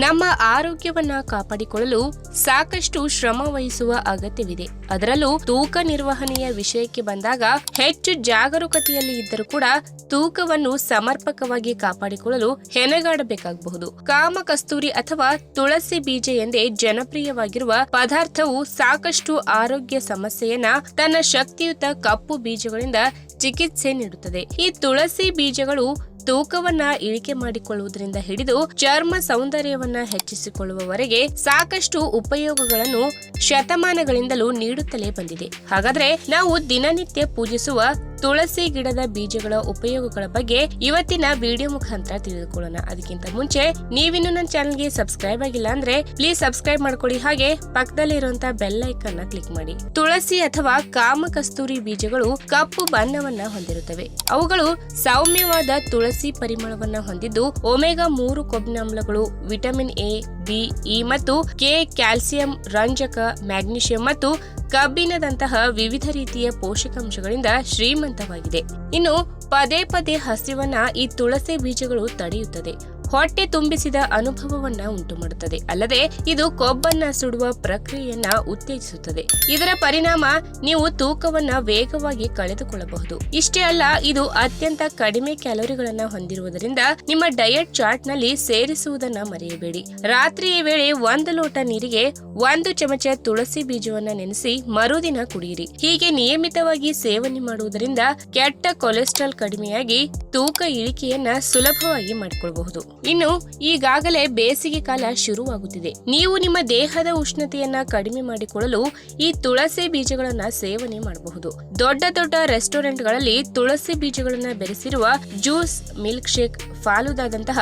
ನಮ್ಮ ಆರೋಗ್ಯವನ್ನ ಕಾಪಾಡಿಕೊಳ್ಳಲು ಸಾಕಷ್ಟು ಶ್ರಮ ವಹಿಸುವ ಅಗತ್ಯವಿದೆ. ಅದರಲ್ಲೂ ತೂಕ ನಿರ್ವಹಣೆಯ ವಿಷಯಕ್ಕೆ ಬಂದಾಗ ಹೆಚ್ಚು ಜಾಗರೂಕತೆಯಲ್ಲಿ ಇದ್ದರೂ ಕೂಡ ತೂಕವನ್ನು ಸಮರ್ಪಕವಾಗಿ ಕಾಪಾಡಿಕೊಳ್ಳಲು ಹೆಣಗಾಡಬೇಕಾಗಬಹುದು. ಕಾಮಕಸ್ತೂರಿ ಅಥವಾ ತುಳಸಿ ಬೀಜ ಎಂದೇ ಜನಪ್ರಿಯವಾಗಿರುವ ಪದಾರ್ಥವು ಸಾಕಷ್ಟು ಆರೋಗ್ಯ ಸಮಸ್ಯೆಯನ್ನ ತನ್ನ ಶಕ್ತಿಯುತ ಕಪ್ಪು ಬೀಜಗಳಿಂದ ಚಿಕಿತ್ಸೆ ನೀಡುತ್ತದೆ. ಈ ತುಳಸಿ ಬೀಜಗಳು ತೂಕವನ್ನ ಇಳಿಕೆ ಮಾಡಿಕೊಳ್ಳುವುದರಿಂದ ಹಿಡಿದು ಚರ್ಮ ಸೌಂದರ್ಯವನ್ನ ಹೆಚ್ಚಿಸಿಕೊಳ್ಳುವವರೆಗೆ ಸಾಕಷ್ಟು ಉಪಯೋಗಗಳನ್ನು ಶತಮಾನಗಳಿಂದಲೂ ನೀಡುತ್ತಲೇ ಬಂದಿದೆ. ಹಾಗಾದ್ರೆ ನಾವು ದಿನನಿತ್ಯ ಪೂಜಿಸುವ ತುಳಸಿ ಗಿಡದ ಬೀಜಗಳ ಉಪಯೋಗಗಳ ಬಗ್ಗೆ ಇವತ್ತಿನ ವಿಡಿಯೋ ಮುಖಾಂತರ ತಿಳಿದುಕೊಳ್ಳೋಣ. ಅದಕ್ಕಿಂತ ಮುಂಚೆ ನೀವಿನ್ನು ನನ್ನ ಚಾನೆಲ್ಗೆ ಸಬ್ಸ್ಕ್ರೈಬ್ ಆಗಿಲ್ಲ ಅಂದ್ರೆ ಪ್ಲೀಸ್ ಸಬ್ಸ್ಕ್ರೈಬ್ ಮಾಡ್ಕೊಳ್ಳಿ, ಹಾಗೆ ಪಕ್ಕದಲ್ಲಿ ಇರುವಂತಹ ಬೆಲ್ ಐಕಾನ್ ನ ಕ್ಲಿಕ್ ಮಾಡಿ. ತುಳಸಿ ಅಥವಾ ಕಾಮಕಸ್ತೂರಿ ಬೀಜಗಳು ಕಪ್ಪು ಬಣ್ಣವನ್ನ ಹೊಂದಿರುತ್ತವೆ. ಅವುಗಳು ಸೌಮ್ಯವಾದ ತುಳಸಿ ಪರಿಮಳವನ್ನ ಹೊಂದಿದ್ದು ಒಮೆಗಾ 3 ಕೊಬ್ಬಿನಾಮ್ಲಗಳು, ವಿಟಮಿನ್ ಎ, ಬಿ, ಇ ಮತ್ತು ಕೆ, ಕ್ಯಾಲ್ಸಿಯಂ, ರಂಜಕ, ಮ್ಯಾಗ್ನೀಷಿಯಂ ಮತ್ತು ಕಬ್ಬಿಣದಂತಹ ವಿವಿಧ ರೀತಿಯ ಪೋಷಕಾಂಶಗಳಿಂದ ಶ್ರೀಮಂತವಾಗಿದೆ. ಇನ್ನು ಪದೇ ಪದೇ ಹಸಿವನ್ನ ಈ ತುಳಸಿ ಬೀಜಗಳು ತಡೆಯುತ್ತದೆ, ಹೊಟ್ಟೆ ತುಂಬಿಸಿದ ಅನುಭವವನ್ನ ಉಂಟು ಮಾಡುತ್ತದೆ. ಅಲ್ಲದೆ ಇದು ಕೊಬ್ಬನ್ನ ಸುಡುವ ಪ್ರಕ್ರಿಯೆಯನ್ನ ಉತ್ತೇಜಿಸುತ್ತದೆ. ಇದರ ಪರಿಣಾಮ ನೀವು ತೂಕವನ್ನ ವೇಗವಾಗಿ ಕಳೆದುಕೊಳ್ಳಬಹುದು. ಇಷ್ಟೇ ಅಲ್ಲ, ಇದು ಅತ್ಯಂತ ಕಡಿಮೆ ಕ್ಯಾಲೋರಿಗಳನ್ನ ಹೊಂದಿರುವುದರಿಂದ ನಿಮ್ಮ ಡಯಟ್ ಚಾರ್ಟ್ ನಲ್ಲಿ ಸೇರಿಸುವುದನ್ನ ಮರೆಯಬೇಡಿ. ರಾತ್ರಿಯ ವೇಳೆ 1 ಲೋಟ ನೀರಿಗೆ 1 ಚಮಚ ತುಳಸಿ ಬೀಜವನ್ನ ನೆನೆಸಿ ಮರುದಿನ ಕುಡಿಯಿರಿ. ಹೀಗೆ ನಿಯಮಿತವಾಗಿ ಸೇವನೆ ಮಾಡುವುದರಿಂದ ಕೆಟ್ಟ ಕೊಲೆಸ್ಟ್ರಾಲ್ ಕಡಿಮೆಯಾಗಿ ತೂಕ ಇಳಿಕೆಯನ್ನ ಸುಲಭವಾಗಿ ಮಾಡಿಕೊಳ್ಳಬಹುದು. ಇನ್ನು ಈಗಾಗಲೇ ಬೇಸಿಗೆ ಕಾಲ ಶುರುವಾಗುತ್ತಿದೆ. ನೀವು ನಿಮ್ಮ ದೇಹದ ಉಷ್ಣತೆಯನ್ನ ಕಡಿಮೆ ಮಾಡಿಕೊಳ್ಳಲು ಈ ತುಳಸಿ ಬೀಜಗಳನ್ನ ಸೇವನೆ ಮಾಡಬಹುದು. ದೊಡ್ಡ ದೊಡ್ಡ ರೆಸ್ಟೋರೆಂಟ್ಗಳಲ್ಲಿ ತುಳಸಿ ಬೀಜಗಳನ್ನ ಬೆರೆಸಿರುವ ಜ್ಯೂಸ್, ಮಿಲ್ಕ್ ಶೇಕ್, ಫಾಲೂದಾದಂತಹ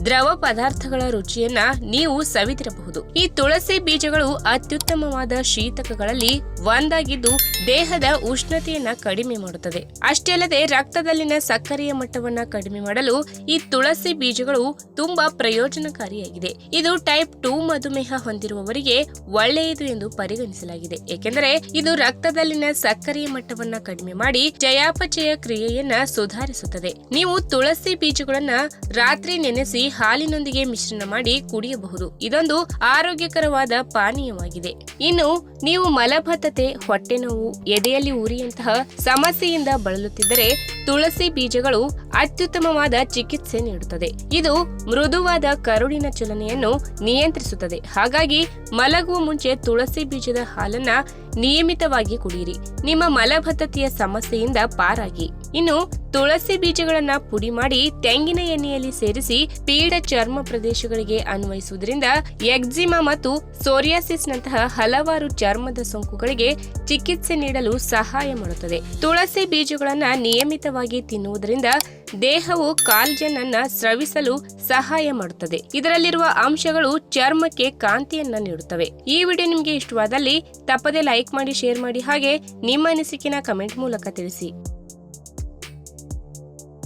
ದ್ರವ ಪದಾರ್ಥಗಳ ರುಚಿಯನ್ನ ನೀವು ಸವಿದಿರಬಹುದು. ಈ ತುಳಸಿ ಬೀಜಗಳು ಅತ್ಯುತ್ತಮವಾದ ಶೀತಕಗಳಲ್ಲಿ ಒಂದಾಗಿದ್ದು ದೇಹದ ಉಷ್ಣತೆಯನ್ನ ಕಡಿಮೆ ಮಾಡುತ್ತದೆ. ಅಷ್ಟೇ ಅಲ್ಲದೆ ರಕ್ತದಲ್ಲಿನ ಸಕ್ಕರೆಯ ಮಟ್ಟವನ್ನ ಕಡಿಮೆ ಮಾಡಲು ಈ ತುಳಸಿ ಬೀಜಗಳು ತುಂಬಾ ಪ್ರಯೋಜನಕಾರಿಯಾಗಿದೆ. ಇದು ಟೈಪ್ 2 ಮಧುಮೇಹ ಹೊಂದಿರುವವರಿಗೆ ಒಳ್ಳೆಯದು ಎಂದು ಪರಿಗಣಿಸಲಾಗಿದೆ, ಏಕೆಂದರೆ ಇದು ರಕ್ತದಲ್ಲಿನ ಸಕ್ಕರೆಯ ಮಟ್ಟವನ್ನ ಕಡಿಮೆ ಮಾಡಿ ಚಯಾಪಚಯ ಕ್ರಿಯೆಯನ್ನ ಸುಧಾರಿಸುತ್ತದೆ. ನೀವು ತುಳಸಿ ಬೀಜಗಳನ್ನ ರಾತ್ರಿ ನೆನೆಸಿ ಹಾಲಿನೊಂದಿಗೆ ಮಿಶ್ರಣ ಮಾಡಿ ಕುಡಿಯಬಹುದು. ಇದೊಂದು ಆರೋಗ್ಯಕರವಾದ ಪಾನೀಯವಾಗಿದೆ. ಇನ್ನು ನೀವು ಮಲಬದ್ಧತೆ, ಹೊಟ್ಟೆ ನೋವು, ಎದೆಯಲ್ಲಿ ಉರಿಯಂತಹ ಸಮಸ್ಯೆಯಿಂದ ಬಳಲುತ್ತಿದ್ದರೆ ತುಳಸಿ ಬೀಜಗಳು ಅತ್ಯುತ್ತಮವಾದ ಚಿಕಿತ್ಸೆ ನೀಡುತ್ತದೆ. ಇದು ಮೃದುವಾದ ಕರುಳಿನ ಚಲನೆಯನ್ನು ನಿಯಂತ್ರಿಸುತ್ತದೆ. ಹಾಗಾಗಿ ಮಲಗುವ ಮುಂಚೆ ತುಳಸಿ ಬೀಜದ ಹಾಲನ್ನ ನಿಯಮಿತವಾಗಿ ಕುಡಿಯಿರಿ. ನಿಮ್ಮ ಮಲಬದ್ಧತೆಯ ಸಮಸ್ಯೆಯಿಂದ ಪಾರಾಗಿ. ಇನ್ನು ತುಳಸಿ ಬೀಜಗಳನ್ನ ಪುಡಿ ಮಾಡಿ ತೆಂಗಿನ ಎಣ್ಣೆಯಲ್ಲಿ ಸೇರಿಸಿ ಪೀಡ ಚರ್ಮ ಪ್ರದೇಶಗಳಿಗೆ ಅನ್ವಯಿಸುವುದರಿಂದ ಎಕ್ಸಿಮಾ ಮತ್ತು ಸೋರಿಯಾಸಿಸ್ ನಂತಹ ಹಲವಾರು ಚರ್ಮದ ಸೋಂಕುಗಳಿಗೆ ಚಿಕಿತ್ಸೆ ನೀಡಲು ಸಹಾಯ ಮಾಡುತ್ತದೆ. ತುಳಸಿ ಬೀಜಗಳನ್ನ ನಿಯಮಿತವಾಗಿ ತಿನ್ನುವುದರಿಂದ ದೇಹವು ಕಾಲ್ಜನ್ ಅನ್ನ ಸ್ರವಿಸಲು ಸಹಾಯ ಮಾಡುತ್ತದೆ. ಇದರಲ್ಲಿರುವ ಅಂಶಗಳು ಚರ್ಮಕ್ಕೆ ಕಾಂತಿಯನ್ನ ನೀಡುತ್ತವೆ. ಈ ವಿಡಿಯೋ ನಿಮಗೆ ಇಷ್ಟವಾದಲ್ಲಿ ತಪ್ಪದೇ ಲೈಕ್ ಮಾಡಿ, ಶೇರ್ ಮಾಡಿ, ಹಾಗೆ ನಿಮ್ಮ ಅನಿಸಿಕೆನ ಕಮೆಂಟ್ ಮೂಲಕ ತಿಳಿಸಿ.